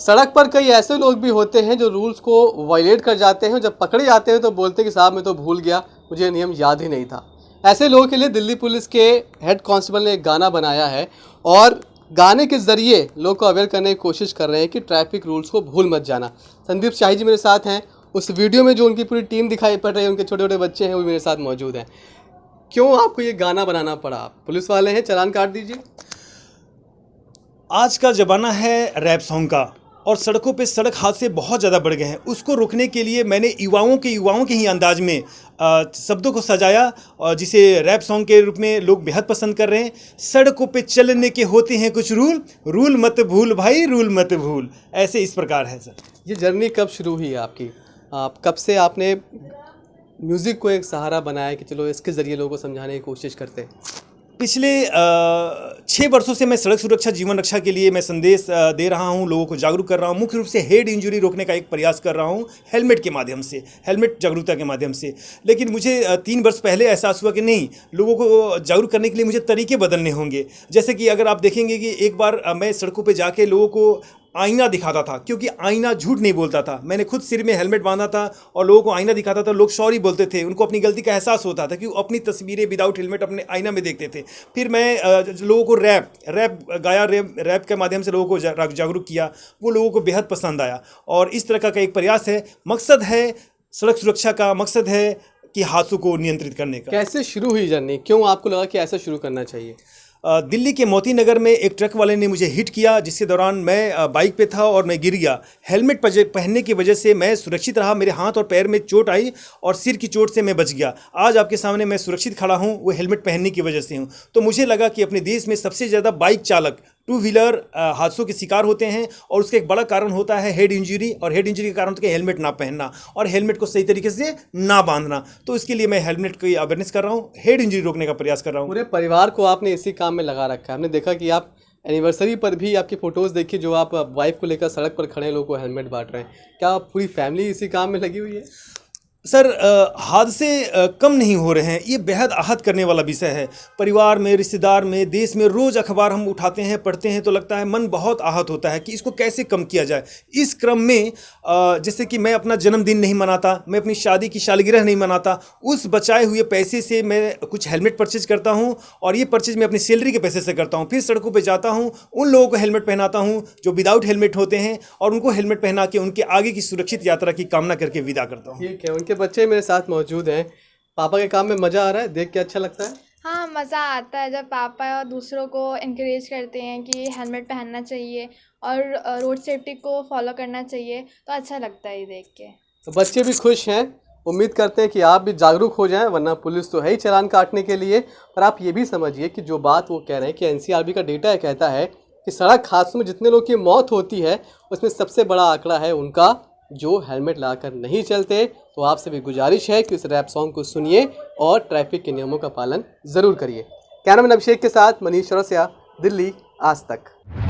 सड़क पर कई ऐसे लोग भी होते हैं जो रूल्स को वायलेट कर जाते हैं। जब पकड़े जाते हैं तो बोलते हैं कि साहब मैं तो भूल गया, मुझे नियम याद ही नहीं था। ऐसे लोगों के लिए दिल्ली पुलिस के हेड कांस्टेबल ने एक गाना बनाया है और गाने के ज़रिए लोग को अवेयर करने की कोशिश कर रहे हैं कि ट्रैफिक रूल्स को भूल मत जाना। संदीप शाही जी मेरे साथ हैं। उस वीडियो में जो उनकी पूरी टीम दिखाई पड़ रही है, उनके छोटे छोटे बच्चे हैं, वो मेरे साथ मौजूद हैं। क्यों आपको ये गाना बनाना पड़ा? आप पुलिस वाले हैं, चालान काट दीजिए। आज का ज़माना है रैप सॉन्ग का और सड़कों पे सड़क हादसे बहुत ज़्यादा बढ़ गए हैं। उसको रोकने के लिए मैंने युवाओं के ही अंदाज में शब्दों को सजाया और जिसे रैप सॉन्ग के रूप में लोग बेहद पसंद कर रहे हैं। सड़कों पे चलने के होते हैं कुछ रूल, रूल मत भूल भाई, रूल मत भूल। ऐसे इस प्रकार है सर। ये जर्नी कब शुरू हुई है आपकी? आप कब से आपने म्यूज़िक को एक सहारा बनाया कि चलो इसके ज़रिए लोगों को समझाने की कोशिश करते हैं? पिछले 6 वर्षों से मैं सड़क सुरक्षा जीवन रक्षा के लिए मैं संदेश दे रहा हूं, लोगों को जागरूक कर रहा हूं। मुख्य रूप से हेड इंजरी रोकने का एक प्रयास कर रहा हूं हेलमेट के माध्यम से, हेलमेट जागरूकता के माध्यम से। लेकिन मुझे 3 वर्ष पहले एहसास हुआ कि नहीं, लोगों को जागरूक करने के लिए मुझे तरीके बदलने होंगे। जैसे कि अगर आप देखेंगे कि एक बार मैं सड़कों पर जाके लोगों को आईना दिखाता था, क्योंकि आईना झूठ नहीं बोलता था। मैंने खुद सिर में हेलमेट बांधा था और लोगों को आईना दिखाता था। लोग सॉरी बोलते थे, उनको अपनी गलती का एहसास होता था कि वो अपनी तस्वीरें विदाउट हेलमेट अपने आईना में देखते थे। फिर मैं लोगों को रैप गाया, रैप के माध्यम से लोगों को जागरूक किया। वो लोगों को बेहद पसंद आया और इस तरह का एक प्रयास है। मकसद है सड़क सुरक्षा का, मकसद है कि हादसों को नियंत्रित करने का। कैसे शुरू हुई जर्नी? क्यों आपको लगा कि ऐसा शुरू करना चाहिए? दिल्ली के मोती नगर में एक ट्रक वाले ने मुझे हिट किया, जिसके दौरान मैं बाइक पे था और मैं गिर गया। हेलमेट पहनने की वजह से मैं सुरक्षित रहा। मेरे हाथ और पैर में चोट आई और सिर की चोट से मैं बच गया। आज आपके सामने मैं सुरक्षित खड़ा हूँ, वो हेलमेट पहनने की वजह से हूँ। तो मुझे लगा कि अपने देश में सबसे ज़्यादा बाइक चालक, टू व्हीलर हादसों के शिकार होते हैं और उसका एक बड़ा कारण होता है हेड इंजरी, और हेड इंजरी का कारण होता है हेलमेट ना पहनना और हेलमेट को सही तरीके से ना बांधना। तो इसके लिए मैं हेलमेट की अवेयरनेस कर रहा हूँ, हेड इंजरी रोकने का प्रयास कर रहा हूँ। पूरे परिवार को आपने इसी काम में लगा रखा है। हमने देखा कि आप एनिवर्सरी पर भी आपकी फ़ोटोज़ देखी, जो आप वाइफ को लेकर सड़क पर खड़े लोगों को हेलमेट बांट रहे हैं। क्या पूरी फैमिली इसी काम में लगी हुई है? सर, हादसे कम नहीं हो रहे हैं। ये बेहद आहत करने वाला विषय है। परिवार में, रिश्तेदार में, देश में रोज़ अखबार हम उठाते हैं, पढ़ते हैं तो लगता है मन बहुत आहत होता है कि इसको कैसे कम किया जाए। इस क्रम में जैसे कि मैं अपना जन्मदिन नहीं मनाता, मैं अपनी शादी की सालगिरह नहीं मनाता, उस बचाए हुए पैसे से मैं कुछ हेलमेट परचेज करता हूँ और ये परचेज मैं अपनी सैलरी के पैसे से करता हूँ। फिर सड़कों पर जाता हूँ, उन लोगों को हेलमेट पहनाता हूँ जो विदाउट हेलमेट होते हैं और उनको हेलमेट पहना के उनके आगे की सुरक्षित यात्रा की कामना करके विदा करता हूँ। ठीक है, उनके बच्चे मेरे साथ मौजूद हैं। पापा के काम में मज़ा आ रहा है? देख के अच्छा लगता है? हाँ, मज़ा आता है जब पापा और दूसरों को इनकरेज करते हैं कि हेलमेट पहनना चाहिए और रोड सेफ्टी को फॉलो करना चाहिए, तो अच्छा लगता है ये देख के। तो बच्चे भी खुश हैं। उम्मीद करते हैं कि आप भी जागरूक हो जाएं, वरना पुलिस तो है ही चालान काटने के लिए। पर आप ये भी समझिए कि जो बात वो कह रहे हैं कि एनसीआरबी का डेटा कहता है कि सड़क हादसों में जितने लोग की मौत होती है, उसमें सबसे बड़ा आंकड़ा है उनका जो हेलमेट लगाकर नहीं चलते। तो आपसे भी गुजारिश है कि इस रैप सॉन्ग को सुनिए और ट्रैफिक के नियमों का पालन ज़रूर करिए। कैमरामैन अभिषेक के साथ मनीष चौरसिया, दिल्ली आज तक।